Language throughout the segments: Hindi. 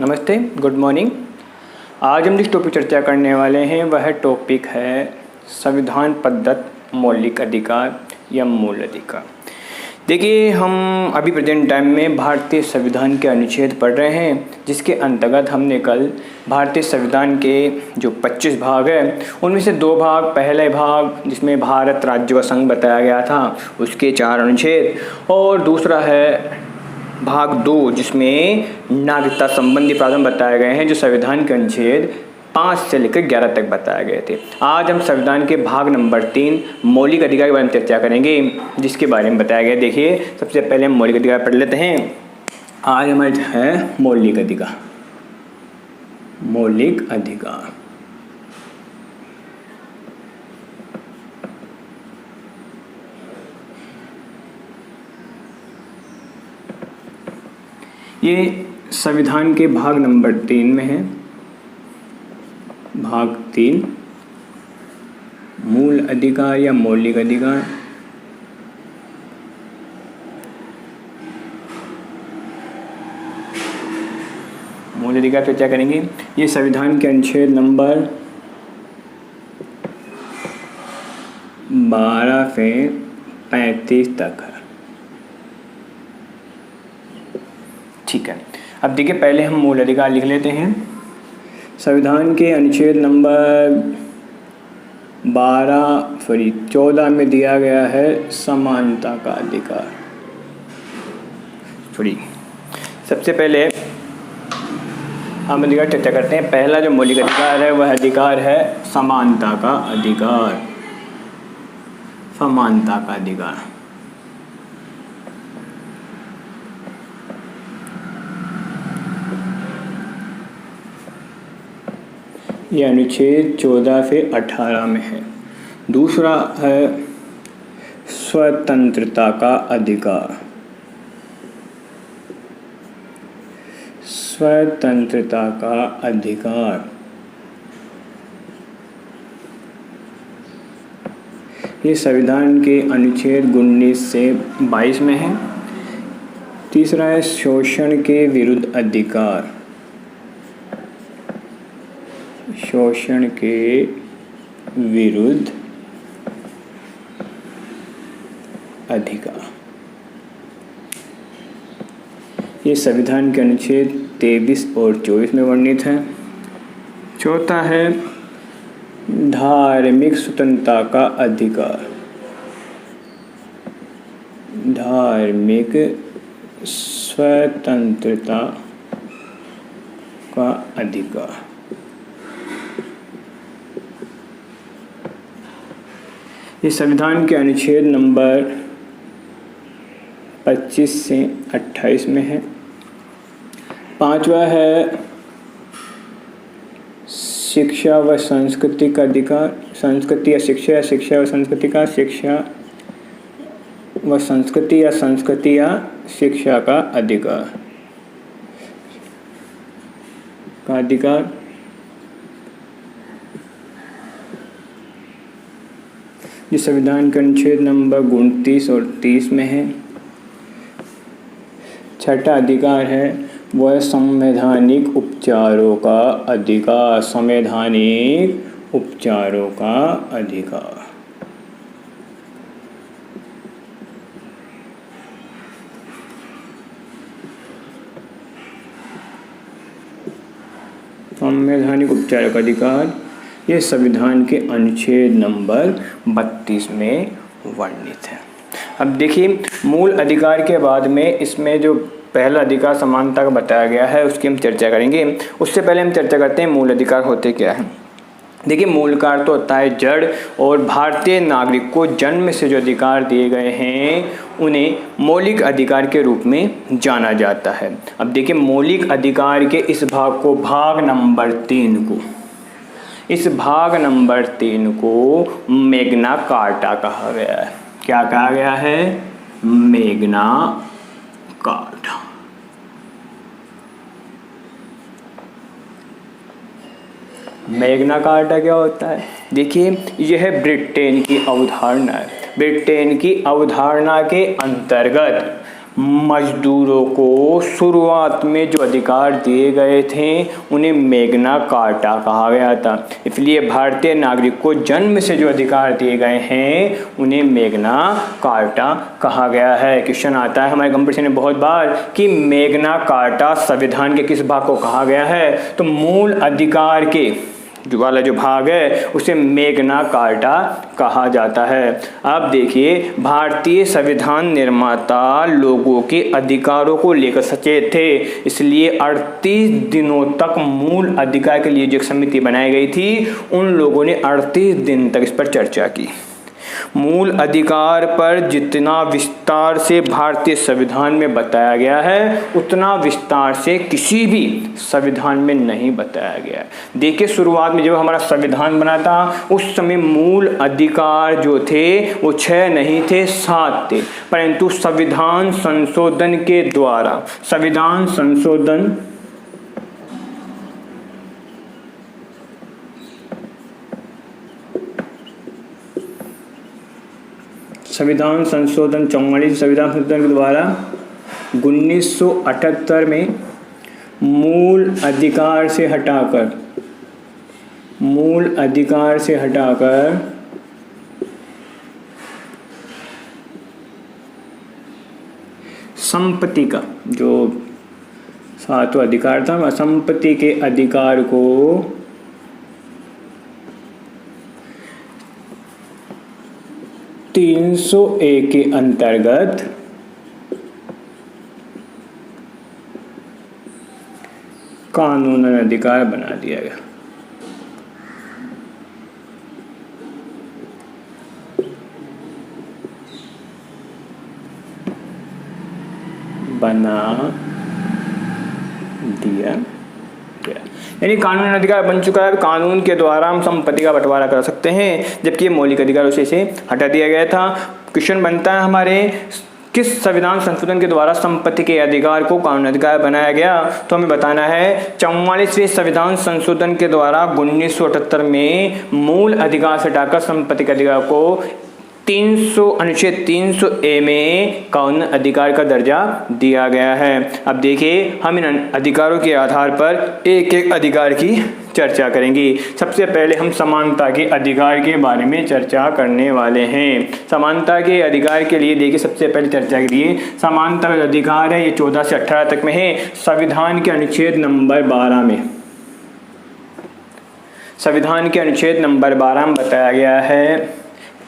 नमस्ते, गुड मॉर्निंग। आज हम जिस टॉपिक चर्चा करने वाले हैं वह टॉपिक है संविधान प्रदत्त मौलिक अधिकार या मूल अधिकार। देखिए, हम अभी प्रेजेंट टाइम में भारतीय संविधान के अनुच्छेद पढ़ रहे हैं, जिसके अंतर्गत हमने कल भारतीय संविधान के जो 25 भाग हैं उनमें से 2 भाग, पहले भाग जिसमें भारत राज्य व संघ बताया गया था उसके 4 अनुच्छेद, और दूसरा है भाग 2 जिसमें नागरिकता संबंधी प्रावधान बताए गए हैं, जो संविधान के अनुच्छेद 5 से लेकर 11 तक बताए गए थे। आज हम संविधान के भाग नंबर 3 मौलिक अधिकार के बारे में चर्चा करेंगे, जिसके बारे में बताया गया। देखिए, सबसे पहले हम मौलिक अधिकार पढ़ लेते हैं। आज हमारे है मौलिक अधिकार। मौलिक अधिकार ये संविधान के भाग नंबर 3 में है। भाग 3 मूल अधिकार या मौलिक अधिकार। मूल अधिकार चर्चा करेंगे। ये संविधान के अनुच्छेद नंबर 12 से 35 तक है। ठीक है, अब देखिए, पहले हम मूल अधिकार लिख लेते हैं। संविधान के अनुच्छेद नंबर 14 में दिया गया है समानता का अधिकार। सबसे पहले हम अधिकार चर्चा करते हैं। पहला जो मौलिक अधिकार है वह अधिकार है समानता का अधिकार। समानता का अधिकार ये अनुच्छेद 14 से 18 में है। दूसरा है स्वतंत्रता का अधिकार। स्वतंत्रता का अधिकार ये संविधान के अनुच्छेद 19 से 22 में है। तीसरा है शोषण के विरुद्ध अधिकार। शोषण के विरुद्ध अधिकार ये संविधान के अनुच्छेद 23 और 24 में वर्णित है। चौथा है धार्मिक स्वतंत्रता का अधिकार। धार्मिक स्वतंत्रता का अधिकार ये संविधान के अनुच्छेद नंबर 25 से 28 में है। पांचवा है शिक्षा व संस्कृति का अधिकार। संस्कृति या शिक्षा, या शिक्षा व संस्कृति का, शिक्षा व संस्कृति या संस्कृति या शिक्षा का अधिकार जिस संविधान के अनुच्छेद नंबर 29 और 30 में है। छठा अधिकार है वह संवैधानिक उपचारों का अधिकार। संवैधानिक उपचारों का अधिकार संवैधानिक उपचारों का अधिकार ये संविधान के अनुच्छेद नंबर 32 में वर्णित है। अब देखिए, मूल अधिकार के बाद में इसमें जो पहला अधिकार समानता का बताया गया है उसकी हम चर्चा करेंगे। उससे पहले हम चर्चा करते हैं मूल अधिकार होते क्या है। देखिए, मूल अधिकार तो होता है जड़, और भारतीय नागरिक को जन्म से जो अधिकार दिए गए हैं उन्हें मौलिक अधिकार के रूप में जाना जाता है। अब देखिए, मौलिक अधिकार के इस भाग को, भाग नंबर 3 को, इस भाग नंबर 3 को मैग्ना कार्टा कहा गया है। क्या कहा गया है? Magna carta. मैग्ना कार्टा क्या होता है? देखिए, यह ब्रिटेन की अवधारणा है। ब्रिटेन की अवधारणा के अंतर्गत मजदूरों को शुरुआत में जो अधिकार दिए गए थे उन्हें मैग्ना कार्टा कहा गया था। इसलिए भारतीय नागरिक को जन्म से जो अधिकार दिए गए हैं उन्हें मैग्ना कार्टा कहा गया है। क्वेश्चन आता है हमारे कंपटीशन में बहुत बार कि मैग्ना कार्टा संविधान के किस भाग को कहा गया है, तो मूल अधिकार के वाला जो भाग है उसे मैग्ना कार्टा कहा जाता है। अब देखिए, भारतीय संविधान निर्माता लोगों के अधिकारों को लेकर सचेत थे, इसलिए 38 दिनों तक मूल अधिकार के लिए जो एक समिति बनाई गई थी उन लोगों ने 38 दिन तक इस पर चर्चा की। मूल अधिकार पर जितना विस्तार से भारतीय संविधान में बताया गया है उतना विस्तार से किसी भी संविधान में नहीं बताया गया है। देखिए, शुरुआत में जब हमारा संविधान बना था उस समय मूल अधिकार जो थे वो 6 नहीं थे, 7 थे, परंतु संविधान संशोधन के द्वारा संविधान संशोधन 44 संविधान संशोधन के द्वारा 1978 में मूल अधिकार से हटाकर संपत्ति का जो 7वां अधिकार था, संपत्ति के अधिकार को (300A) के अंतर्गत कानूनन अधिकार बना दिया गया। यानी कानून अधिकार बन चुका है। कानून के द्वारा हम संपत्ति का बंटवारा कर सकते हैं, जबकि ये मौलिक अधिकार उसे से हटा दिया गया था। क्वेश्चन बनता है हमारे, किस संविधान संशोधन के द्वारा संपत्ति के अधिकार को कानून अधिकार बनाया गया, तो हमें बताना है 44वें संविधान संशोधन के द्वारा 1978 में मूल अधिकार से हटाकर संपत्ति के अधिकार को अनुच्छेद 300A में कानून अधिकार का दर्जा दिया गया है। अब देखिए, हम इन अधिकारों के आधार पर एक एक अधिकार की चर्चा करेंगे। सबसे पहले हम समानता के अधिकार के बारे में चर्चा करने वाले हैं। समानता के अधिकार के लिए देखिए, सबसे पहले चर्चा के लिए समानता का अधिकार है, ये 14 से 18 तक में है। संविधान के अनुच्छेद नंबर 12 में, संविधान के अनुच्छेद नंबर 12 में बताया गया है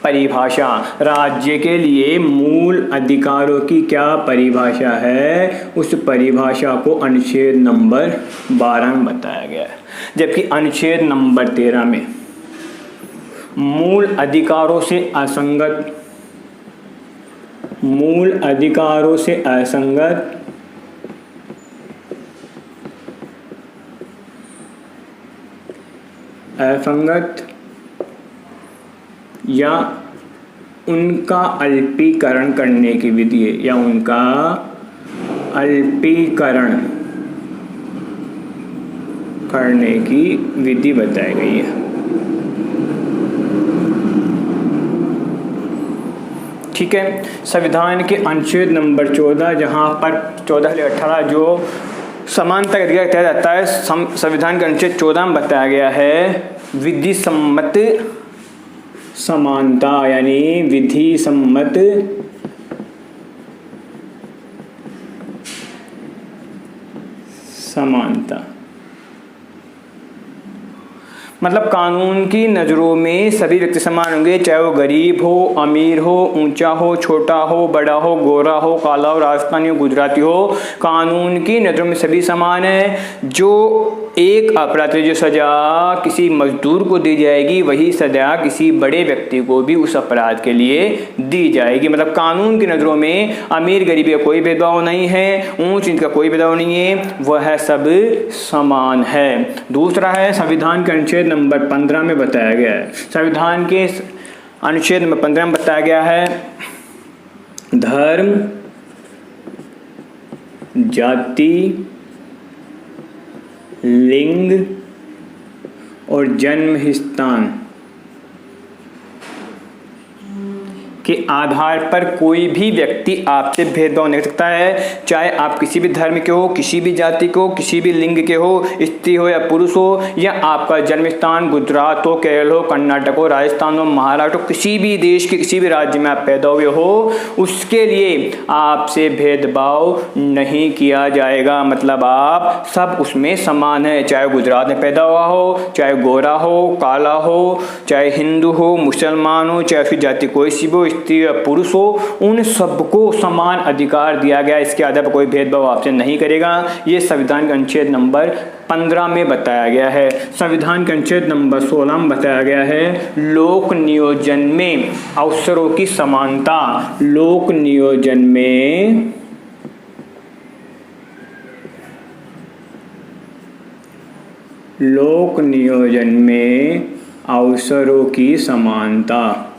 परिभाषा। राज्य के लिए मूल अधिकारों की क्या परिभाषा है, उस परिभाषा को अनुच्छेद नंबर 12 में बताया गया है। जबकि अनुच्छेद नंबर 13 में मूल अधिकारों से असंगत या उनका अल्पीकरण करने की विधि है, या उनका अल्पीकरण करने की विधि बताई गई है। ठीक है, संविधान के अनुच्छेद नंबर 14, जहाँ पर 14 से 18 जो समानता का अधिकार तय जाता है, संविधान के अनुच्छेद 14 में बताया गया है विधि सम्मत समानता, यानी विधि सम्मत समानता मतलब कानून की नज़रों में सभी व्यक्ति समान होंगे, चाहे वो गरीब हो, अमीर हो, ऊंचा हो, छोटा हो, बड़ा हो, गोरा हो, काला हो, राजस्थानी हो, गुजराती हो। कानून की नज़रों में सभी समान है। जो एक अपराध की जो सज़ा किसी मजदूर को दी जाएगी, वही सज़ा किसी बड़े व्यक्ति को भी उस अपराध के लिए दी जाएगी। मतलब कानून की नज़रों में अमीर गरीब का कोई भेदभाव नहीं है, ऊंच नीच का कोई भेदभाव नहीं है, वह सब समान है। दूसरा है संविधान के अनुच्छेद नंबर 15 में बताया गया है। संविधान के अनुच्छेद नंबर 15 में बताया गया है धर्म, जाति, लिंग और जन्म स्थान के आधार पर कोई भी व्यक्ति आपसे भेदभाव नहीं कर सकता है, चाहे आप किसी भी धर्म के हो, किसी भी जाति के हो, किसी भी लिंग के हो, स्त्री हो या पुरुष हो, या आपका जन्म स्थान गुजरात हो, केरल हो, कर्नाटक हो, राजस्थान हो, महाराष्ट्र हो, किसी भी देश के किसी भी राज्य में आप पैदा हुए हो, उसके लिए आपसे भेदभाव नहीं किया जाएगा। मतलब आप सब उसमें समान है, चाहे गुजरात में पैदा हुआ हो, चाहे गोरा हो, काला हो, चाहे हिंदू हो, मुसलमान हो, चाहे उसकी जाति कोई सी भी हो, स्त्री या पुरुष हो, उन सबको समान अधिकार दिया गया। इसके आधार पर कोई भेदभाव आपसे नहीं करेगा। ये संविधान के अनुच्छेद नंबर 15 में बताया गया है। संविधान के अनुच्छेद नंबर 16 में बताया गया है लोक नियोजन में अवसरों की समानता। लोक नियोजन में अवसरों की समानता।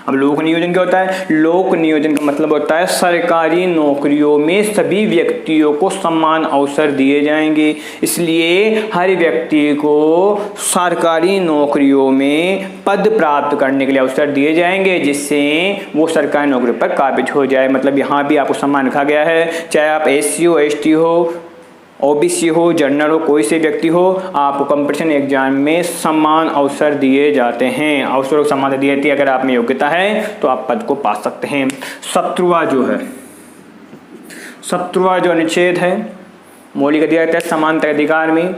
अब लोक नियोजन क्या होता है? लोक नियोजन का मतलब होता है सरकारी नौकरियों में सभी व्यक्तियों को समान अवसर दिए जाएंगे। इसलिए हर व्यक्ति को सरकारी नौकरियों में पद प्राप्त करने के लिए अवसर दिए जाएंगे, जिससे वो सरकारी नौकरी पर काबिज हो जाए। मतलब यहाँ भी आपको समान रखा गया है, चाहे आप SC हो, ST हो, OBC हो, जनरल हो, कोई से व्यक्ति हो, आपको कंपटीशन एग्जाम में समान अवसर दिए जाते हैं। अवसरों को समानता दी जाती है। अगर आप में योग्यता है तो आप पद को पा सकते हैं। 17वां जो अनुच्छेद है मौलिक अधिकार के समानता अधिकार में,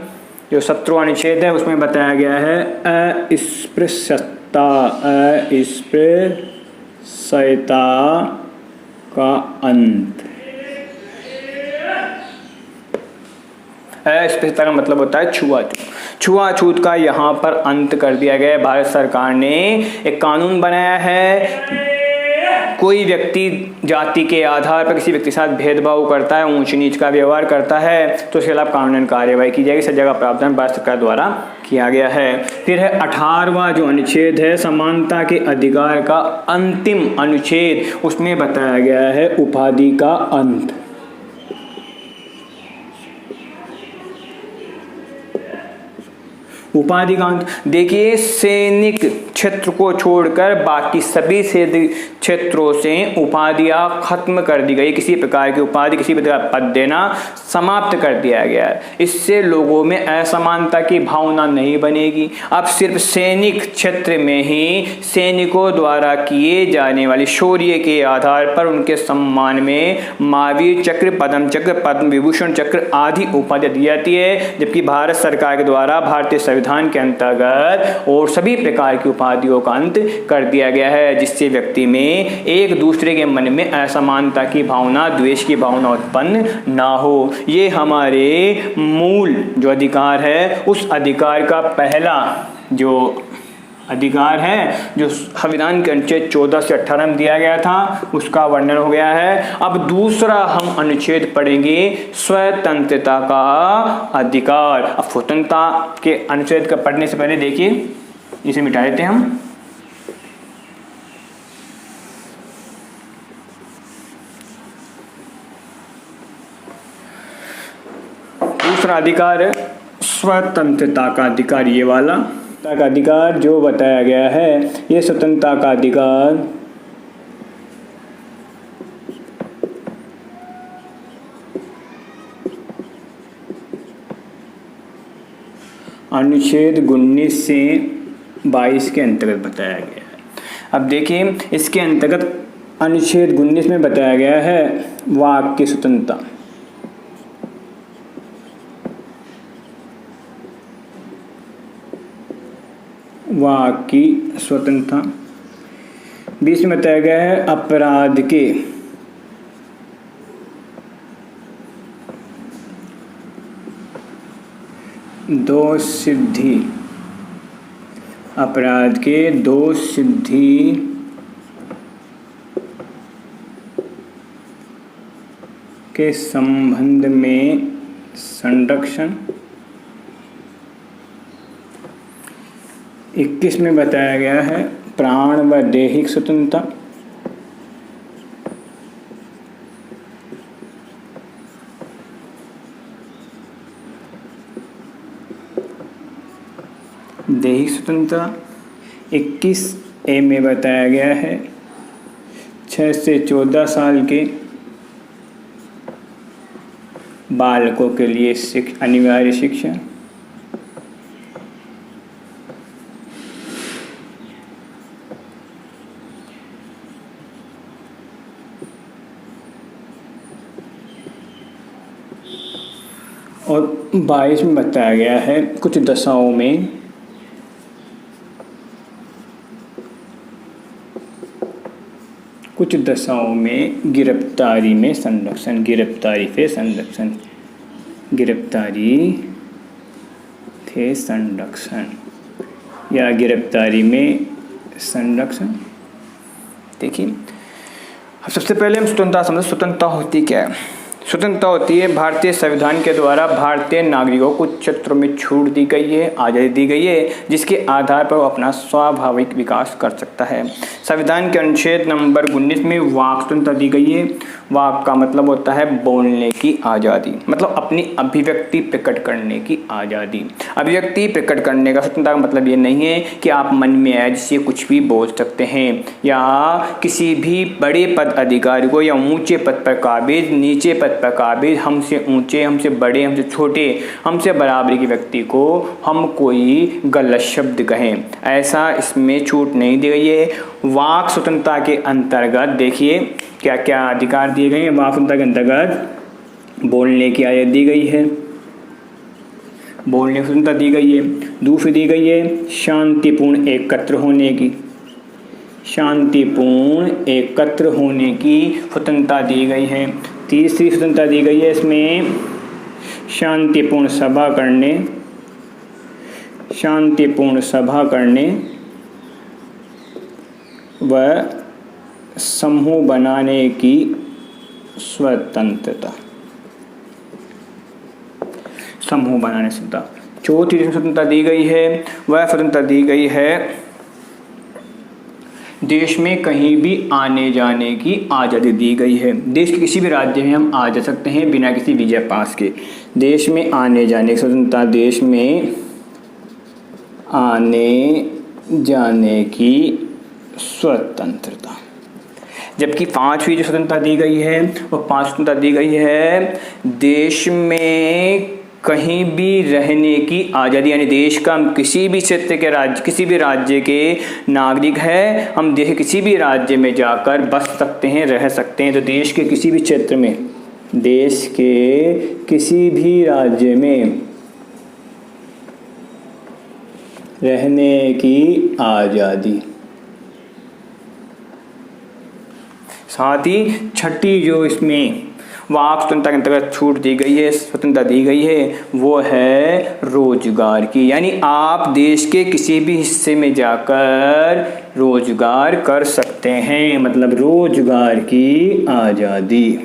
जो 17वां अनुच्छेद है उसमें बताया गया है अस्पृश्यता का अंत। अस्पृश्यता का मतलब होता है छुआछूत का यहाँ पर अंत कर दिया गया है। भारत सरकार ने एक कानून बनाया है, कोई व्यक्ति जाति के आधार पर किसी व्यक्ति के साथ भेदभाव करता है, ऊंच नीच का व्यवहार करता है, तो उसके खिलाफ कानूनन कार्यवाही की जाएगी। सजा का प्रावधान भारत सरकार द्वारा किया गया है। फिर है 18वां जो अनुच्छेद है समानता के अधिकार का अंतिम अनुच्छेद, उसमें बताया गया है उपाधि का अंत। उपाधि का अंत देखिए, सैनिक क्षेत्र को छोड़कर बाकी सभी क्षेत्रों से उपाधियां खत्म कर दी गई। किसी प्रकार की उपाधि, किसी प्रकार का पद देना समाप्त कर दिया गया है। इससे लोगों में असमानता की भावना नहीं बनेगी। अब सिर्फ सैनिक क्षेत्र में ही सैनिकों द्वारा किए जाने वाली शौर्य के आधार पर उनके सम्मान में महावीर चक्र, पद्म चक्र, पद्म विभूषण चक्र आदि उपाधियां दी जाती है। जबकि भारत सरकार के द्वारा भारतीय संविधान के अंतर्गत और सभी प्रकार की उपाधियों का अंत कर दिया गया है, जिससे व्यक्ति में एक दूसरे के मन में असमानता की भावना, द्वेष की भावना उत्पन्न ना हो। ये हमारे मूल जो अधिकार है, उस अधिकार का पहला जो अधिकार है जो संविधान के अनुच्छेद 14 से 18 में दिया गया था, उसका वर्णन हो गया है। अब दूसरा हम अनुच्छेद पढ़ेंगे स्वतंत्रता का अधिकार। अब स्वतंत्रता के अनुच्छेद का पढ़ने से पहले देखिए, इसे मिटा देते हैं हम। दूसरा अधिकार है स्वतंत्रता का अधिकार। ये वाला का अधिकार जो बताया गया है, ये स्वतंत्रता का अधिकार अनुच्छेद 19 से 22 के अंतर्गत बताया गया है। अब देखिए, इसके अंतर्गत अनुच्छेद 19 में बताया गया है वाक की स्वतंत्रता। वाक की स्वतंत्रता। 20 में बताया गया है अपराध के दोष सिद्धि, अपराध के दोष सिद्धि के संबंध में संरक्षण। 21 में बताया गया है प्राण व दैहिक स्वतंत्रता। दैहिक स्वतंत्रता 21A में बताया गया है 6 से 14 साल के बालकों के लिए अनिवार्य शिक्षा। और 22 में बताया गया है कुछ दशाओं में गिरफ्तारी में संरक्षण, गिरफ्तारी थे संरक्षण या गिरफ्तारी में संरक्षण। देखिए, अब सबसे पहले हम स्वतंत्रता समझ। स्वतंत्रता होती क्या है? स्वतंत्रता होती है भारतीय संविधान के द्वारा भारतीय नागरिकों को कुछ क्षेत्रों में छूट दी गई है, आज़ादी दी गई है, जिसके आधार पर वो अपना स्वाभाविक विकास कर सकता है। संविधान के अनुच्छेद नंबर 19 में वाक स्वतंत्रता दी गई है। वाक का मतलब होता है बोलने की आज़ादी, मतलब अपनी अभिव्यक्ति प्रकट करने की आज़ादी। अभिव्यक्ति प्रकट करने का स्वतंत्रता का मतलब ये नहीं है कि आप मन में आए जिससे कुछ भी बोल सकते हैं, या किसी भी बड़े पद अधिकारी को या ऊंचे पद पर काबिज, नीचे पद पर काबिज, हमसे ऊंचे, हमसे बड़े, हमसे छोटे, हमसे बराबरी के व्यक्ति को हम कोई गलत शब्द कहें, ऐसा इसमें छूट नहीं दी गई है। वाक स्वतंत्रता के अंतर्गत देखिए क्या क्या अधिकार दिए गए हैं। वाक स्वतंत्रता के अंतर्गत बोलने की आज़ादी दी गई है, बोलने की स्वतंत्रता दी गई है। दूसरी दी गई है शांतिपूर्ण एकत्र होने की, शांतिपूर्ण एकत्र होने की स्वतंत्रता दी गई है। तीसरी स्वतंत्रता दी गई है इसमें शांतिपूर्ण सभा करने, शांतिपूर्ण सभा करने व समूह बनाने की स्वतंत्रता, समूह बनाने की स्वतंत्रता। चौथी स्वतंत्रता दी गई है वह स्वतंत्रता दी गई है देश में कहीं भी आने जाने की आज़ादी दी गई है। देश के किसी भी राज्य में हम आ जा सकते हैं बिना किसी वीजा पास के। देश में आने जाने की स्वतंत्रता, देश में आने जाने की स्वतंत्रता। जबकि पांचवी जो स्वतंत्रता दी गई है वो पांच स्वतंत्रता दी गई है देश में कहीं भी रहने की आज़ादी, यानी देश का हम किसी भी क्षेत्र के राज्य, किसी भी राज्य के नागरिक है, हम देश के किसी भी राज्य में जाकर बस सकते हैं, रह सकते हैं। तो देश के किसी भी क्षेत्र में, देश के किसी भी राज्य में रहने की आज़ादी। साथ ही छठी जो इसमें वाक स्वतंत्रता के अंतर्गत छूट दी गई है, स्वतंत्रता दी गई है, वो है रोजगार की, यानी आप देश के किसी भी हिस्से में जाकर रोजगार कर सकते हैं, मतलब रोजगार की आज़ादी।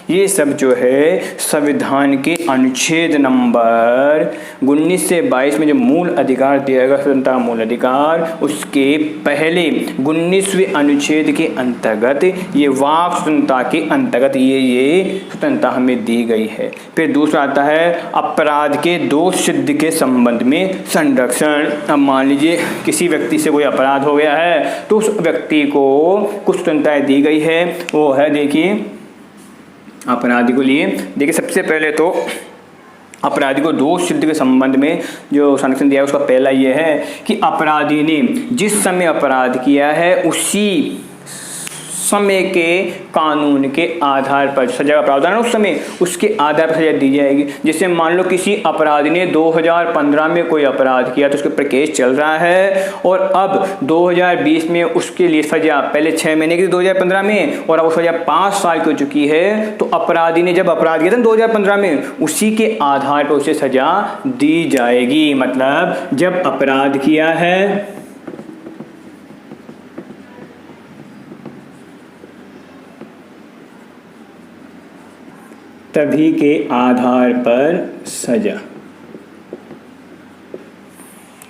ये सब जो है संविधान के अनुच्छेद नंबर 19 से 22 में जो मूल अधिकार दिया गया, स्वतंत्रता मूल अधिकार, उसके पहले 19वें अनुच्छेद के अंतर्गत ये वाक स्वतंत्रता के अंतर्गत ये स्वतंत्रता हमें दी गई है। फिर दूसरा आता है अपराध के दोष सिद्ध के संबंध में संरक्षण। अब मान लीजिए किसी व्यक्ति से कोई अपराध हो गया है तो उस व्यक्ति को कुछ स्वतंत्रताएं दी गई है। वो है, देखिए, अपराधी को लिए, देखिए सबसे पहले तो अपराधी को दोष सिद्ध के संबंध में जो संरक्षण दिया है उसका पहला ये है कि अपराधी ने जिस समय अपराध किया है उसी समय के कानून के आधार पर सजा का प्रावधान है, उस समय उसके आधार पर सजा दी जाएगी। जैसे मान लो किसी अपराधी ने 2015 में कोई अपराध किया तो उसके ऊपर केस चल रहा है और अब 2020 में उसके लिए सजा पहले 6 महीने की 2015 में और अब सजा 5 साल की हो चुकी है, तो अपराधी ने जब अपराध किया था 2015 में उसी के आधार पर उसे सजा दी जाएगी। मतलब जब अपराध किया है तभी के आधार पर सजा।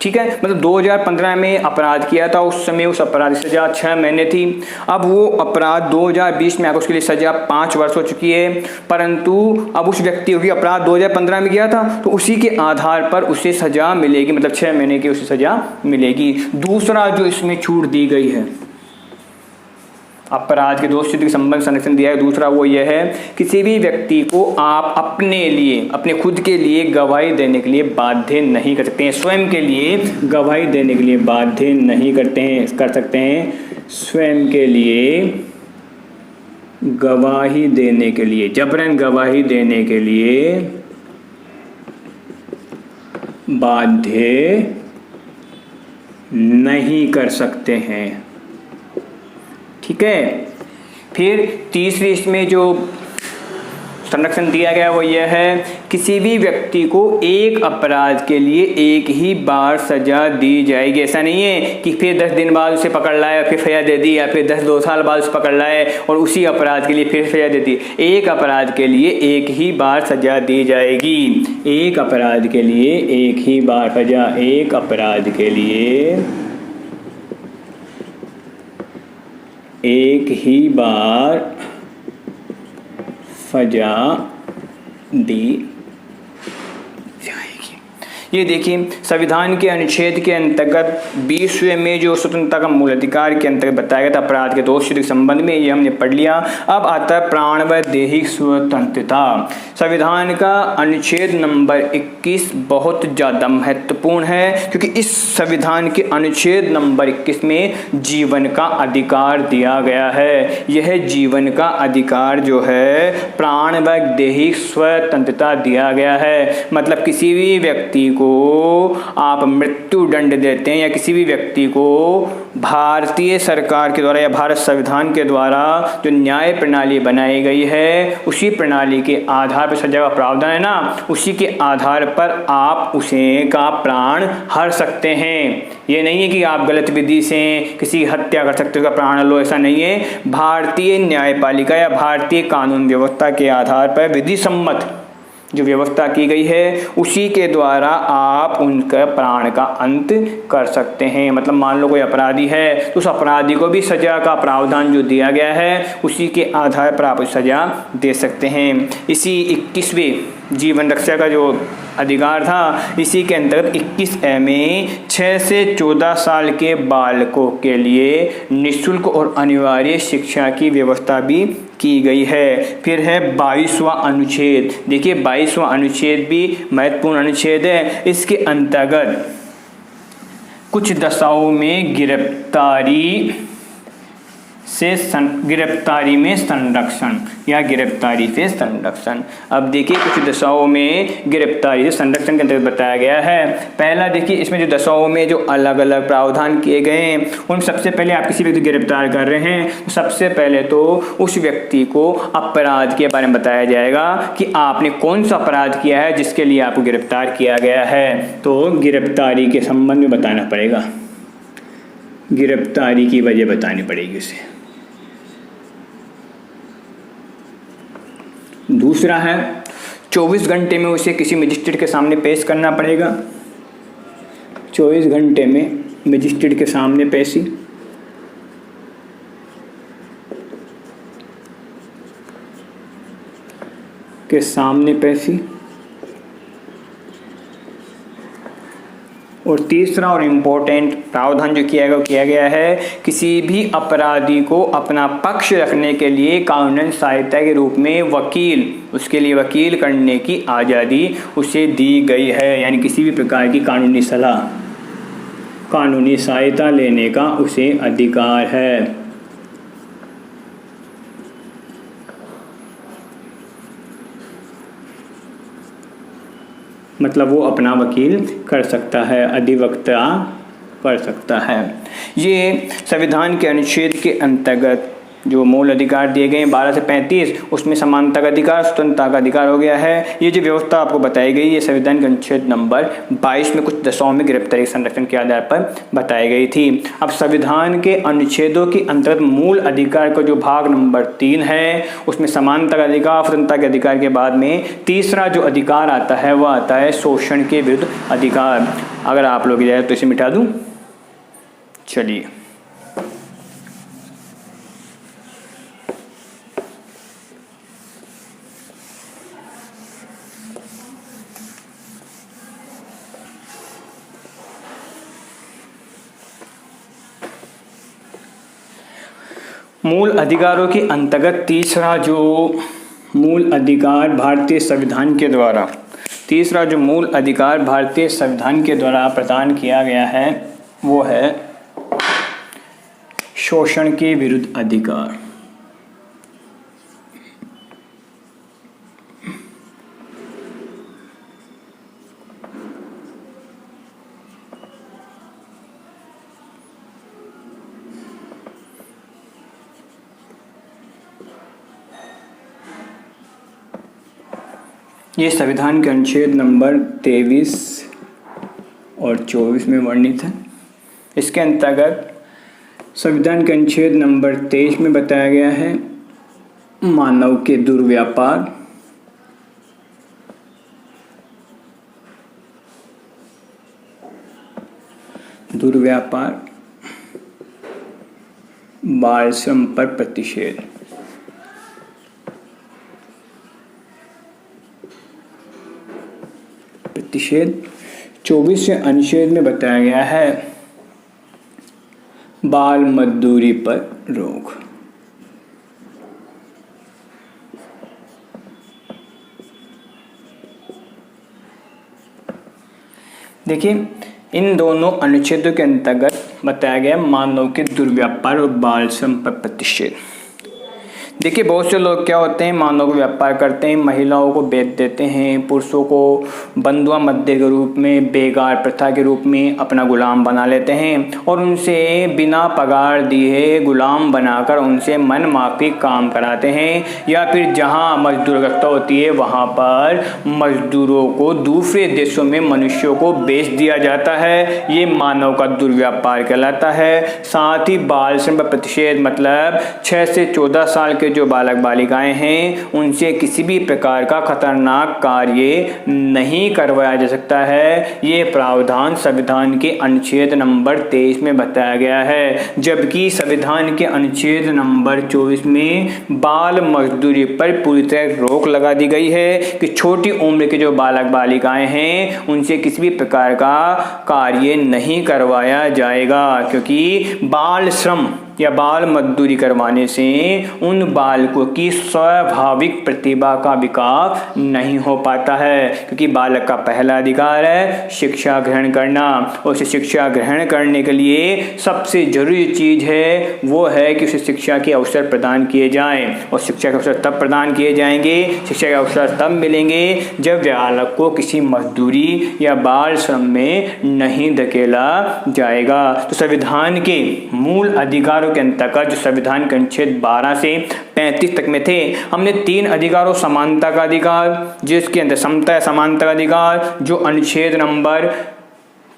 ठीक है, मतलब 2015 में अपराध किया था, उस समय उस अपराध की सज़ा 6 महीने थी। अब वो अपराध 2020 में आकर उसके लिए सज़ा 5 वर्ष हो चुकी है, परंतु अब उस व्यक्ति को अपराध 2015 में किया था तो उसी के आधार पर उसे सज़ा मिलेगी, मतलब 6 महीने की उसे सज़ा मिलेगी। दूसरा जो इसमें छूट दी गई है, अपराध के दोष सिद्ध के संबंध संरक्षण दिया है, दूसरा वो ये है किसी भी व्यक्ति को आप अपने लिए, अपने खुद के लिए गवाही देने के लिए बाध्य नहीं कर सकते हैं। स्वयं के लिए गवाही देने के लिए बाध्य नहीं कर सकते हैं। स्वयं के लिए गवाही देने के लिए, जबरन गवाही देने के लिए बाध्य नहीं कर सकते हैं। ठीक है, फिर तीसरी इसमें जो संरक्षण दिया गया वो यह है किसी भी व्यक्ति को एक अपराध के लिए एक ही बार सजा दी जाएगी। ऐसा नहीं है कि फिर 10 दिन बाद उसे पकड़ लाए और फिर सजा दे दी, या फिर 2 साल बाद उसे पकड़ लाए और उसी अपराध के लिए फिर सजा दे दी। एक अपराध के लिए एक ही बार सजा दी जाएगी। एक अपराध के लिए एक ही बार सजा, एक अपराध के लिए एक ही बार सजा दी जाएगी। ये देखिए संविधान के अनुच्छेद के अंतर्गत 20वें में जो स्वतंत्रता का मूल अधिकार के अंतर्गत बताया गया था अपराध के दोष के संबंध में, ये हमने पढ़ लिया। अब आता है प्राण व दैहिक स्वतंत्रता। संविधान का अनुच्छेद नंबर 21 बहुत ज़्यादा महत्वपूर्ण है, क्योंकि इस संविधान के अनुच्छेद नंबर 21 में जीवन का अधिकार दिया गया है। यह जीवन का अधिकार जो है प्राण व दैहिक स्वतंत्रता दिया गया है। मतलब किसी भी व्यक्ति को आप मृत्यु दंड देते हैं या किसी भी व्यक्ति को भारतीय सरकार के द्वारा या भारत संविधान के द्वारा जो न्याय प्रणाली बनाई गई है उसी प्रणाली के आधार पर सजा का प्रावधान है ना, उसी के आधार पर आप उसे का प्राण हर सकते हैं। ये नहीं है कि आप गलत विधि से किसी हत्या कर सकते हो, उसका प्राण लो, ऐसा नहीं है। भारतीय न्यायपालिका या भारतीय कानून व्यवस्था के आधार पर विधि सम्मत जो व्यवस्था की गई है उसी के द्वारा आप उनका प्राण का अंत कर सकते हैं। मतलब मान लो कोई अपराधी है तो उस अपराधी को भी सजा का प्रावधान जो दिया गया है उसी के आधार पर आप सजा दे सकते हैं। इसी 21वें जीवन रक्षा का जो अधिकार था इसी के अंतर्गत 21A में 6 से 14 साल के बालकों के लिए निःशुल्क और अनिवार्य शिक्षा की व्यवस्था भी की गई है। फिर है 22वां अनुच्छेद। देखिए 22वां अनुच्छेद भी महत्वपूर्ण अनुच्छेद है। इसके अंतर्गत कुछ दशाओं में गिरफ्तारी में संरक्षण या गिरफ्तारी से संरक्षण। अब देखिए कुछ दशाओं में गिरफ्तारी से संरक्षण के अंतर्गत बताया गया है। पहला देखिए इसमें जो दशाओं में जो अलग अलग प्रावधान किए गए हैं उन सबसे पहले आप किसी व्यक्ति को गिरफ्तार कर रहे हैं तो सबसे पहले तो उस व्यक्ति को अपराध के बारे में बताया जाएगा कि आपने कौन सा अपराध किया है जिसके लिए आपको गिरफ्तार किया गया है। तो गिरफ्तारी के संबंध में बताना पड़ेगा, गिरफ्तारी की वजह बतानी पड़ेगी उसे। दूसरा है 24 घंटे में उसे किसी मजिस्ट्रेट के सामने पेश करना पड़ेगा। 24 घंटे में मजिस्ट्रेट के सामने पेशी। और तीसरा और इम्पोर्टेंट प्रावधान जो किया गया है किसी भी अपराधी को अपना पक्ष रखने के लिए कानूनी सहायता के रूप में उसके लिए वकील करने की आज़ादी उसे दी गई है। यानी किसी भी प्रकार की कानूनी सलाह, कानूनी सहायता लेने का उसे अधिकार है। मतलब वो अपना वकील कर सकता है, अधिवक्ता कर सकता है। ये संविधान के अनुच्छेद के अंतर्गत जो मूल अधिकार दिए गए हैं 12 से 35, उसमें समानता का अधिकार, स्वतंत्रता का अधिकार हो गया है। ये जो व्यवस्था आपको बताई गई ये संविधान के अनुच्छेद नंबर 22 में कुछ दशाओं में गिरफ्तारी संरक्षण के आधार पर बताई गई थी। अब संविधान के अनुच्छेदों के अंतर्गत मूल अधिकार का जो भाग नंबर 3 है उसमें समानता का अधिकार, स्वतंत्रता के अधिकार के बाद में तीसरा जो अधिकार आता है वह आता है शोषण के विरुद्ध अधिकार। अगर आप लोग जाए तो इसे मिटा दूं। चलिए, मूल अधिकारों के अंतर्गत तीसरा जो मूल अधिकार भारतीय संविधान के द्वारा प्रदान किया गया है वो है शोषण के विरुद्ध अधिकार। ये संविधान के अनुच्छेद नंबर 23 और 24 में वर्णित है। इसके अंतर्गत संविधान के अनुच्छेद नंबर 23 में बताया गया है मानव के दुर्व्यापार, बाल श्रम पर प्रतिषेध। प्रतिषेध 24 अनुच्छेद में बताया गया है बाल मजदूरी पर रोक। देखिए, इन दोनों अनुच्छेदों के अंतर्गत बताया गया मानव के दुर्व्यापार और बाल श्रम पर प्रतिषेध। देखिए, बहुत से लोग क्या होते हैं, मानव का व्यापार करते हैं, महिलाओं को बेच देते हैं, पुरुषों को बंधुआ मध्य के रूप में, बेगार प्रथा के रूप में अपना गुलाम बना लेते हैं और उनसे बिना पगार दिए गुलाम बनाकर उनसे मन माफिक काम कराते हैं। या फिर जहां मजदूरगता होती है वहां पर मजदूरों को दूसरे देशों में मनुष्यों को बेच दिया जाता है। ये मानव का दुर्व्यापार कहलाता है। साथ ही बाल श्रम पर प्रतिषेध मतलब 6 से 14 साल के जो बालक बालिकाएं हैं उनसे किसी भी प्रकार का खतरनाक कार्य नहीं करवाया जा सकता है। ये प्रावधान संविधान के अनुच्छेद नंबर 23 में बताया गया है, जबकि संविधान के अनुच्छेद नंबर 24 में बाल मजदूरी पर पूरी तरह रोक लगा दी गई है कि छोटी उम्र के जो बालक बालिकाएं हैं उनसे किसी भी प्रकार का कार्य नहीं करवाया जाएगा, क्योंकि बाल श्रम या बाल मजदूरी करवाने से उन बालकों की स्वाभाविक प्रतिभा का विकास नहीं हो पाता है, क्योंकि बालक का पहला अधिकार है शिक्षा ग्रहण करना। और उसे शिक्षा ग्रहण करने के लिए सबसे जरूरी चीज़ है वो है कि उसे शिक्षा के अवसर प्रदान किए जाएं। और शिक्षा के अवसर तब प्रदान किए जाएंगे, शिक्षा के अवसर तब मिलेंगे जब बालक को किसी मजदूरी या बाल श्रम में नहीं धकेला जाएगा। तो संविधान के मूल अधिकार के अंतर्गत जो संविधान के अनुच्छेद 12 से 35 तक में थे, हमने 3 अधिकारों, समानता का अधिकार जिसके अंदर समता समानता का अधिकार जो अनुच्छेद नंबर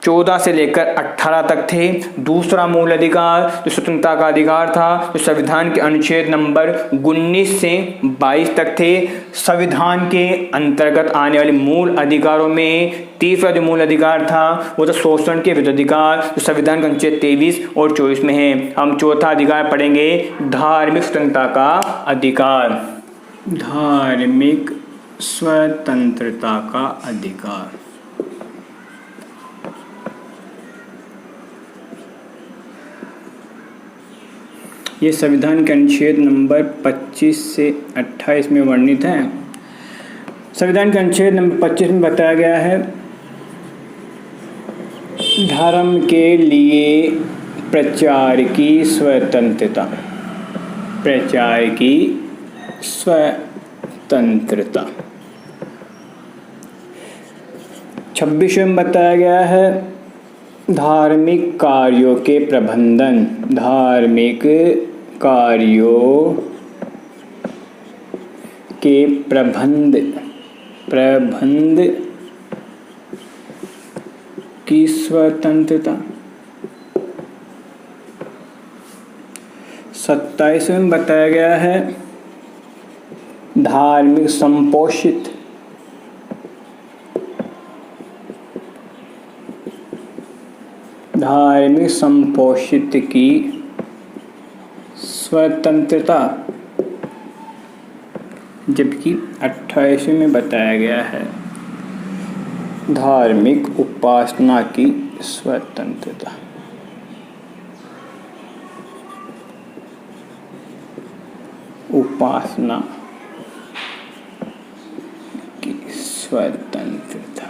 14 से लेकर 18 तक थे। दूसरा मूल अधिकार जो स्वतंत्रता का अधिकार था जो संविधान के अनुच्छेद नंबर 19 से 22 तक थे। संविधान के अंतर्गत आने वाले मूल अधिकारों में तीसरा जो मूल अधिकार था वो था शोषण के विरुद्ध अधिकार जो संविधान के अनुच्छेद 23 और 24 में है। हम चौथा अधिकार पढ़ेंगे धार्मिक स्वतंत्रता का अधिकार। धार्मिक स्वतंत्रता का अधिकार ये संविधान के अनुच्छेद नंबर 25 से 28 में वर्णित है। संविधान के अनुच्छेद नंबर 25 में बताया गया है धर्म के लिए प्रचार की स्वतंत्रता। प्रचार की स्वतंत्रता 26 में बताया गया है धार्मिक कार्यों के प्रबंधन। धार्मिक कार्यों के प्रबंध की स्वतंत्रता। 27वें में बताया गया है धार्मिक संपोषित की स्वतंत्रता, जबकि 28वें में बताया गया है धार्मिक उपासना की स्वतंत्रता। उपासना की स्वतंत्रता।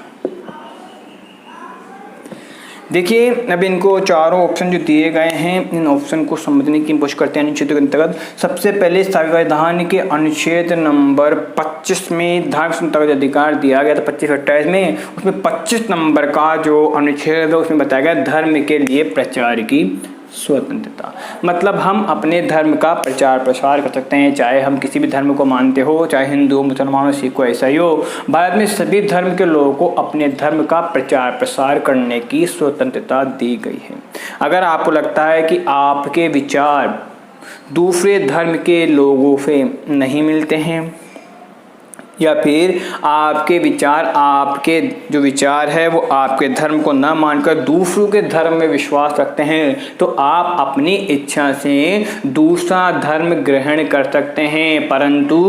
देखिए, अब इनको चारों ऑप्शन जो दिए गए हैं, इन ऑप्शन को समझने की कोशिश करते हैं अनुच्छेद के अंतर्गत। सबसे पहले संविधान के अनुच्छेद नंबर 25 में धार्मिक स्वतंत्रता का अधिकार दिया गया था। 25-28 में, उसमें 25 नंबर का जो अनुच्छेद है उसमें बताया गया धर्म के लिए प्रचार की स्वतंत्रता। मतलब हम अपने धर्म का प्रचार प्रसार कर सकते हैं, चाहे हम किसी भी धर्म को मानते हो, चाहे हिंदू, मुसलमान, सिख, ईसाई हो। भारत में सभी धर्म के लोगों को अपने धर्म का प्रचार प्रसार करने की स्वतंत्रता दी गई है। अगर आपको लगता है कि आपके विचार दूसरे धर्म के लोगों से नहीं मिलते हैं, या फिर आपके जो विचार है वो आपके धर्म को न मानकर दूसरों के धर्म में विश्वास रखते हैं, तो आप अपनी इच्छा से दूसरा धर्म ग्रहण कर सकते हैं, परंतु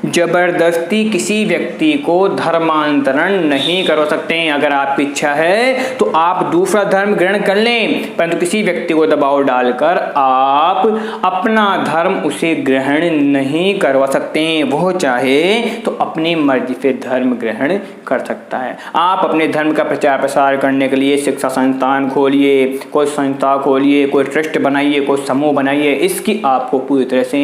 जबरदस्ती किसी व्यक्ति को धर्मांतरण नहीं कर सकते हैं। अगर आपकी इच्छा है तो आप दूसरा धर्म ग्रहण कर लें, परंतु किसी व्यक्ति को दबाव डालकर आप अपना धर्म उसे ग्रहण नहीं करवा सकते हैं। वो चाहे तो अपनी मर्जी से धर्म ग्रहण कर सकता है। आप अपने धर्म का प्रचार प्रसार करने के लिए शिक्षा संस्थान खोलिए, कोई संस्था खोलिए, कोई ट्रस्ट बनाइए, कोई समूह बनाइए। इसकी आपको पूरी तरह से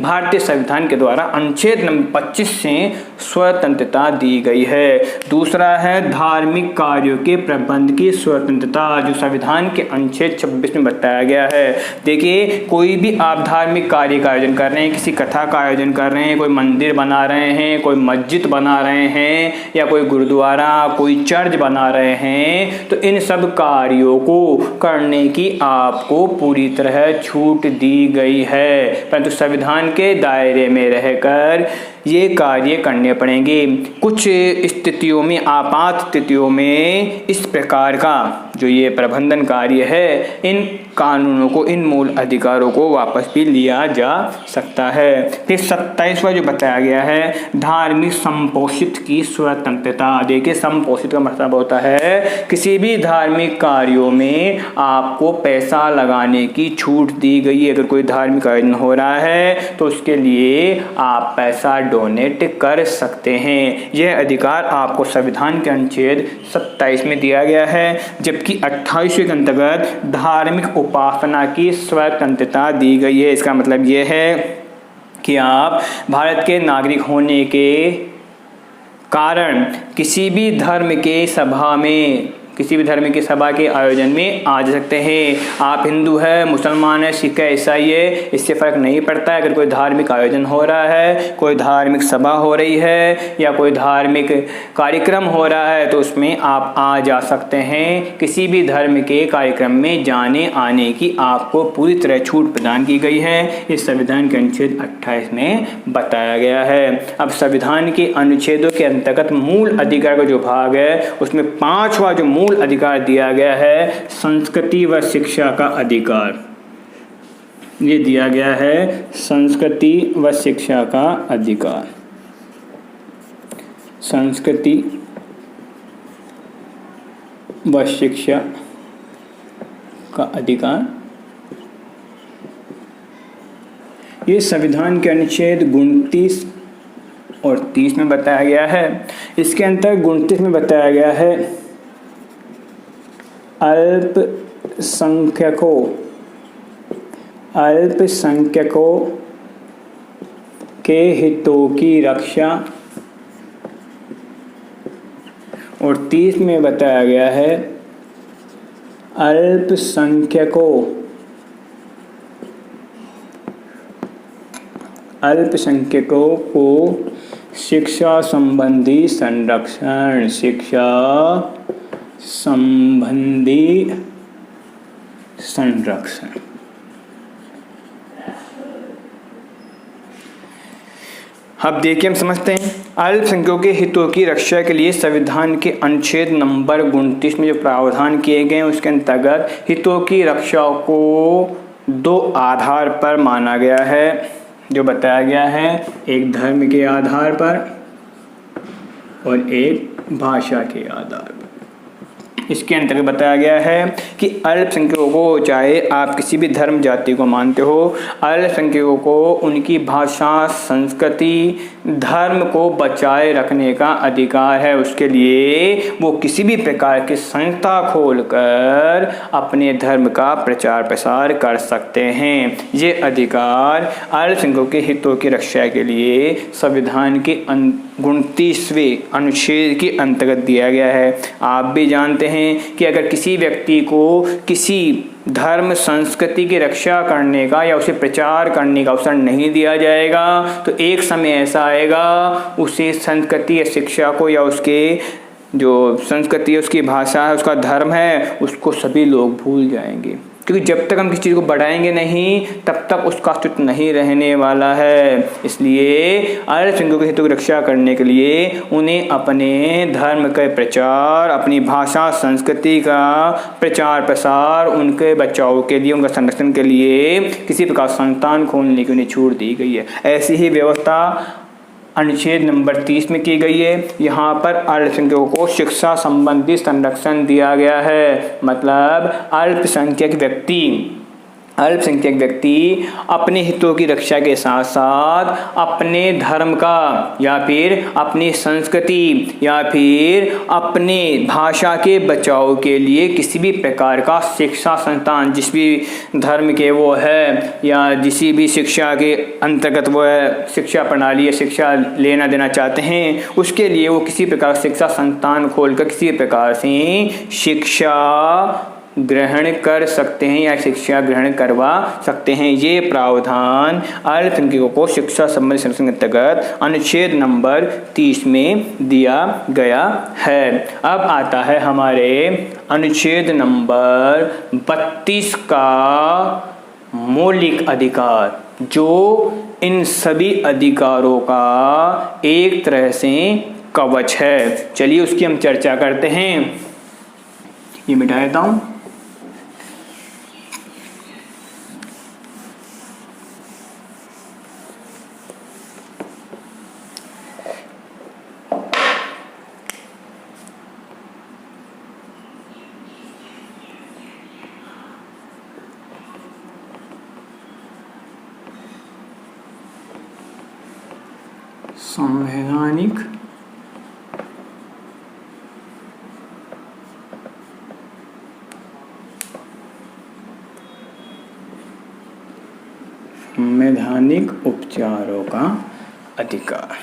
भारतीय संविधान के द्वारा अनुच्छेद नंबर 25 से स्वतंत्रता दी गई है। दूसरा है धार्मिक कार्यों के प्रबंध की स्वतंत्रता, जो संविधान के अनुच्छेद 26 में बताया गया है। देखिए, कोई भी आप धार्मिक कार्य का आयोजन कर रहे हैं, किसी कथा का आयोजन कर रहे हैं, कोई मंदिर बना रहे हैं, कोई मस्जिद बना रहे हैं, या कोई गुरुद्वारा, कोई चर्च बना रहे हैं, तो इन सब कार्यों को करने की आपको पूरी तरह छूट दी गई है, परंतु संविधान के दायरे में रहकर ये कार्य करने पड़ेंगे। कुछ स्थितियों में, आपात स्थितियों में इस प्रकार का जो ये प्रबंधन कार्य है, इन कानूनों को, इन मूल अधिकारों को वापस भी लिया जा सकता है। फिर 27वां जो बताया गया है धार्मिक संपोषित की स्वतंत्रता। देखिए, संपोषित का मतलब होता है किसी भी धार्मिक कार्यों में आपको पैसा लगाने की छूट दी गई है। अगर कोई धार्मिक आयोजन हो रहा है तो उसके लिए आप पैसा डोनेट कर सकते हैं। यह अधिकार आपको संविधान के अनुच्छेद 27 में दिया गया है, जबकि 28वें के अंतर्गत धार्मिक उपासना की स्वतंत्रता दी गई है। इसका मतलब यह है कि आप भारत के नागरिक होने के कारण किसी भी धर्म के सभा में, किसी भी धर्म की सभा के आयोजन में आ जा सकते हैं। आप हिंदू है, मुसलमान है, सिख है, ईसाई है, इससे फ़र्क नहीं पड़ता है। अगर कोई धार्मिक आयोजन हो रहा है, कोई धार्मिक सभा हो रही है, या कोई धार्मिक कार्यक्रम हो रहा है, तो उसमें आप आ जा सकते हैं। किसी भी धर्म के कार्यक्रम में जाने आने की आपको पूरी तरह छूट प्रदान की गई है। इस संविधान के अनुच्छेद 28 में बताया गया है। अब संविधान के अनुच्छेदों के अंतर्गत मूल अधिकार का जो भाग है, उसमें 5वां जो मूल अधिकार दिया गया है संस्कृति व शिक्षा का अधिकार। ये दिया गया है संस्कृति व शिक्षा का अधिकार। संस्कृति व शिक्षा का अधिकार, ये संविधान के अनुच्छेद 29 और 30 में बताया गया है। इसके अंतर्गत 29 में बताया गया है अल्पसंख्यकों के हितों की रक्षा, और 30 में बताया गया है अल्पसंख्यकों अल्पसंख्यकों को शिक्षा संबंधी संरक्षण, शिक्षा संबंधी संरक्षण। अब देखिए हम समझते हैं अल्पसंख्यकों के हितों की रक्षा के लिए संविधान के अनुच्छेद नंबर 29 में जो प्रावधान किए गए हैं उसके अंतर्गत हितों की रक्षा को दो आधार पर माना गया है, जो बताया गया है, एक धर्म के आधार पर और एक भाषा के आधार पर। इसके अंतर्गत बताया गया है कि अल्पसंख्यकों को, चाहे आप किसी भी धर्म जाति को मानते हो, अल्पसंख्यकों को उनकी भाषा, संस्कृति, धर्म को बचाए रखने का अधिकार है। उसके लिए वो किसी भी प्रकार की संस्था खोलकर अपने धर्म का प्रचार प्रसार कर सकते हैं। ये अधिकार अल्पसंख्यकों के हितों की रक्षा के लिए संविधान के 29वें अनुच्छेद के अंतर्गत दिया गया है। आप भी जानते हैं कि अगर किसी व्यक्ति को किसी धर्म संस्कृति की रक्षा करने का या उसे प्रचार करने का अवसर नहीं दिया जाएगा तो एक समय ऐसा आएगा उसे संस्कृति या शिक्षा को या उसके जो संस्कृति है, उसकी भाषा है, उसका धर्म है, उसको सभी लोग भूल जाएंगे। क्योंकि जब तक हम किसी चीज़ को बढ़ाएंगे नहीं तब तक उसका अस्तित्व नहीं रहने वाला है। इसलिए अल्पसंख्यकों के हितों की रक्षा करने के लिए उन्हें अपने धर्म का प्रचार, अपनी भाषा संस्कृति का प्रचार प्रसार, उनके बचाव के लिए, उनका संरक्षण के लिए किसी प्रकार संस्थान खोलने की उन्हें छूट दी गई है। ऐसी ही व्यवस्था अनुच्छेद नंबर 30 में की गई है। यहाँ पर अल्पसंख्यकों को शिक्षा संबंधी संरक्षण दिया गया है। मतलब अल्पसंख्यक व्यक्ति अपने हितों की रक्षा के साथ साथ अपने धर्म का या फिर अपनी संस्कृति या फिर अपने भाषा के बचाव के लिए किसी भी प्रकार का शिक्षा संस्थान, जिस भी धर्म के वो है या जिस भी शिक्षा के अंतर्गत वो है, शिक्षा प्रणाली या शिक्षा लेना देना चाहते हैं, उसके लिए वो किसी प्रकार शिक्षा संस्थान खोलकर किसी प्रकार से शिक्षा ग्रहण कर सकते हैं या शिक्षा ग्रहण करवा सकते हैं। ये प्रावधान अल्पसंख्यकों को शिक्षा संबंधी संरक्षण के अंतर्गत अनुच्छेद नंबर 30 में दिया गया है। अब आता है हमारे अनुच्छेद नंबर 32 का मौलिक अधिकार, जो इन सभी अधिकारों का एक तरह से कवच है। चलिए उसकी हम चर्चा करते हैं। ये मिटा देता हूँ। संवैधानिक उपचारों का अधिकार।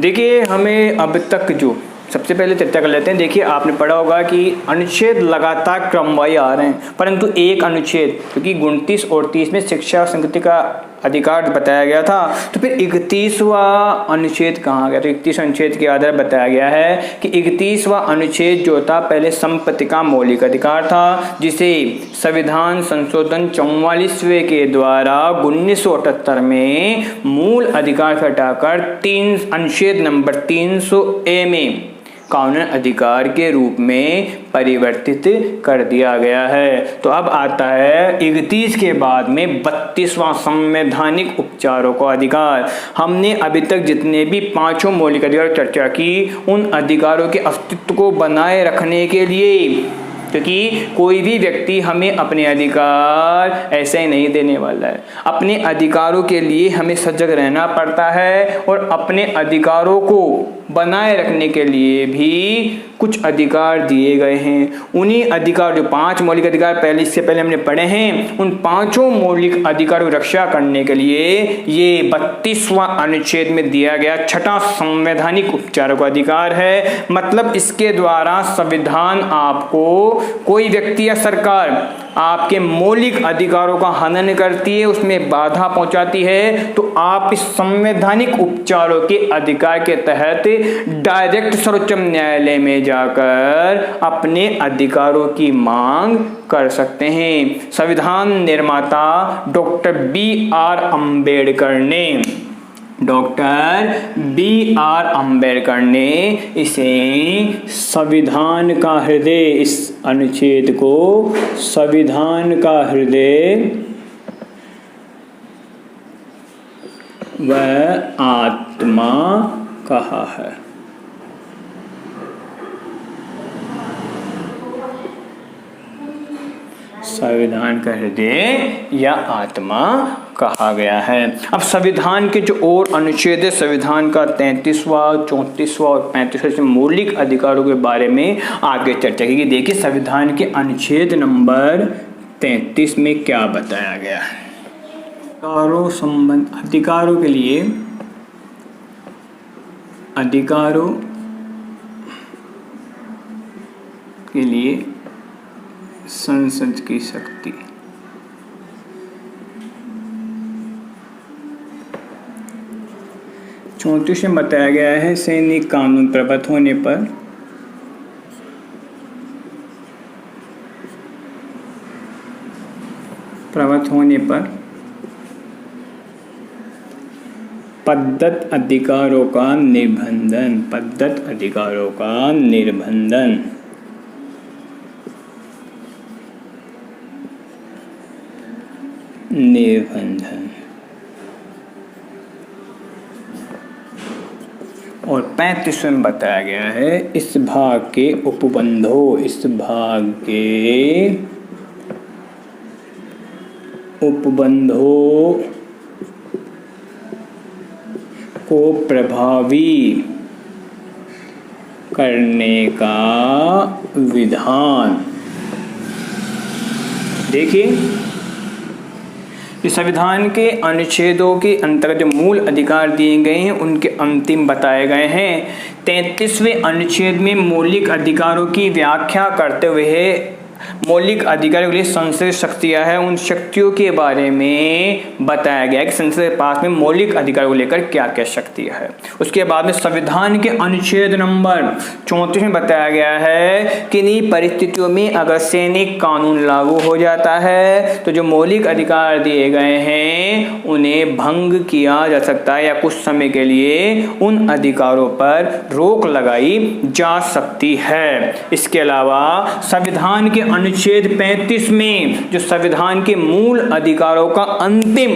देखिए हमें अब तक जो सबसे पहले चर्चा कर लेते हैं। देखिए आपने पढ़ा होगा कि अनुच्छेद लगातार क्रमवाही आ रहे हैं, परंतु एक अनुच्छेद, क्योंकि 29 और 30 में शिक्षा और संस्कृति का अधिकार बताया गया था, तो फिर 31वां अनुच्छेद कहाँ गया? तो 31 अनुच्छेद के आधार बताया गया है कि 31वां अनुच्छेद जो था पहले संपत्ति का मौलिक अधिकार था, जिसे संविधान संशोधन 44वें के द्वारा 1978 में मूल अधिकार से हटाकर अनुच्छेद नंबर 300A में कानूनी अधिकार के रूप में परिवर्तित कर दिया गया है। तो अब आता है 31 के बाद में 32वां संवैधानिक उपचारों का अधिकार। हमने अभी तक जितने भी पांचों मौलिक अधिकार चर्चा की, उन अधिकारों के अस्तित्व को बनाए रखने के लिए, क्योंकि कोई भी व्यक्ति हमें अपने अधिकार ऐसे ही नहीं देने वाला है। अपने अधिकारों के लिए हमें सजग रहना पड़ता है और अपने अधिकारों को बनाए रखने के लिए भी कुछ अधिकार दिए गए हैं। उन्हीं अधिकार, जो 5 मौलिक अधिकार पहले इससे पहले हमने पढ़े हैं, उन पांचों मौलिक अधिकारों की रक्षा करने के लिए ये 32वां अनुच्छेद में दिया गया छठा संवैधानिक उपचारों का अधिकार है। मतलब इसके द्वारा संविधान आपको, कोई व्यक्ति या सरकार आपके मौलिक अधिकारों का हनन करती है, उसमें बाधा पहुंचाती है, तो आप इस संवैधानिक उपचारों के अधिकार के तहत डायरेक्ट सर्वोच्च न्यायालय में जाकर अपने अधिकारों की मांग कर सकते हैं। संविधान निर्माता डॉक्टर B.R. अम्बेडकर ने इसे संविधान का हृदय, इस अनुच्छेद को संविधान का हृदय व आत्मा कहा है। संविधान का हृदय या आत्मा कहा गया है। अब संविधान के जो और अनुच्छेद है, संविधान का 33वां, 34वां और 35वां मौलिक अधिकारों के बारे में आगे चर्चा की। देखिए संविधान के अनुच्छेद नंबर 33 में क्या बताया गया है। अधिकारों के लिए संसद की शक्ति। चौंतीस में बताया गया है सैनिक कानून प्रबत होने पर पद्धत अधिकारों का निर्बंधन। और 35 में बताया गया है इस भाग के उपबंधों को प्रभावी करने का विधान। देखिए इस संविधान के अनुच्छेदों के अंतर्गत जो मूल अधिकार दिए गए हैं उनके अंतिम बताए गए हैं। 33वें अनुच्छेद में मौलिक अधिकारों की व्याख्या करते हुए मौलिक अधिकारों के लिए संसदीय शक्तियां हैं, उन शक्तियों के बारे में बताया गया है कि संसद के पास में मौलिक अधिकारों को लेकर क्या क्या शक्तियां है। उसके बाद में संविधान के अनुच्छेद नंबर 34 में बताया गया है कि इन्हीं परिस्थितियों में अगर सैनिक कानून लागू हो जाता है तो जो मौलिक अधिकार दिए गए हैं उन्हें भंग किया जा सकता है या कुछ समय के लिए उन अधिकारों पर रोक लगाई जा सकती है। इसके अलावा संविधान के अनुच्छेद 35 में जो संविधान के मूल अधिकारों का अंतिम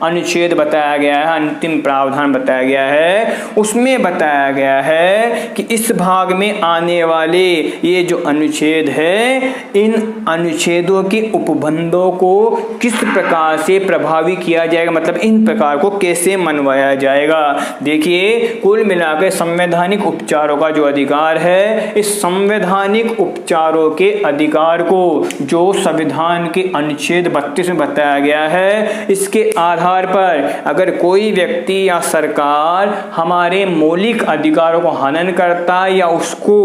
अनुच्छेद बताया गया है, अंतिम प्रावधान बताया गया है, उसमें बताया गया है कि इस भाग में आने वाले ये जो अनुच्छेद है इन अनुच्छेदों के उपबंधों को किस प्रकार से प्रभावी किया जाएगा, मतलब इन प्रकार को कैसे मनवाया जाएगा। देखिए कुल मिलाकर संवैधानिक उपचारों का जो अधिकार है, इस संवैधानिक उपचारों के अधिकार को जो संविधान के अनुच्छेद 32 में बताया गया है, इसके आधार पर अगर कोई व्यक्ति या सरकार हमारे मौलिक अधिकारों को हनन करता है या उसको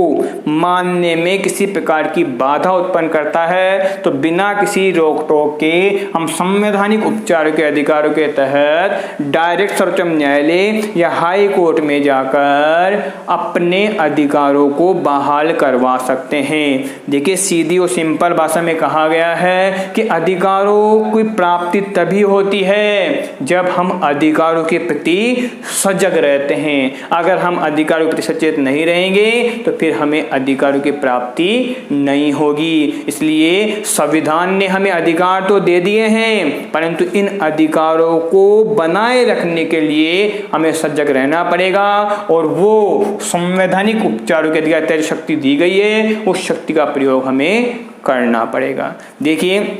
मानने में किसी प्रकार की बाधा उत्पन्न करता है तो बिना किसी रोक टोक के हम संवैधानिक उपचारों के अधिकारों के तहत डायरेक्ट सर्वोच्च न्यायालय या हाई कोर्ट में जाकर अपने अधिकारों को बहाल करवा सकते हैं। देखिए सीधी और सिंपल भाषा में कहा गया है कि अधिकारों की प्राप्ति तभी होती है जब हम अधिकारों के प्रति सजग रहते हैं। अगर हम अधिकारों के प्रति सचेत नहीं रहेंगे तो फिर हमें अधिकारों की प्राप्ति नहीं होगी। इसलिए संविधान ने हमें अधिकार तो दे दिए हैं परंतु इन अधिकारों को बनाए रखने के लिए हमें सजग रहना पड़ेगा और वो संवैधानिक उपचारों के अधिकार तय शक्ति दी गई है, उस शक्ति का प्रयोग हमें करना पड़ेगा। देखिए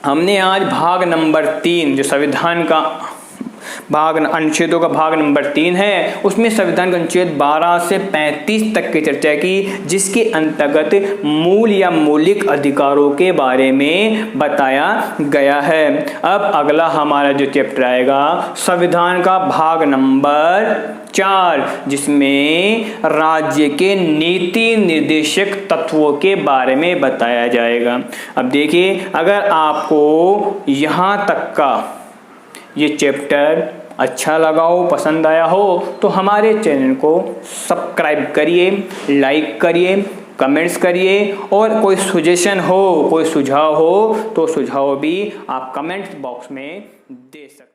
हमने आज भाग नंबर 3 जो संविधान का अनुच्छेदों का भाग नंबर 3 है, उसमें संविधान के अनुच्छेद 12 से 35 तक की चर्चा की, जिसके अंतर्गत मूल या मौलिक अधिकारों के बारे में बताया गया है। अब अगला हमारा जो चैप्टर आएगा संविधान का भाग नंबर 4, जिसमें राज्य के नीति निर्देशक तत्वों के बारे में बताया जाएगा। अब देखिए, अगर आपको यहाँ तक का ये चैप्टर अच्छा लगा हो, पसंद आया हो, तो हमारे चैनल को सब्सक्राइब करिए, लाइक करिए, कमेंट्स करिए, और कोई सजेशन हो, कोई सुझाव हो तो सुझाव भी आप कमेंट्स बॉक्स में दे सकते हैं।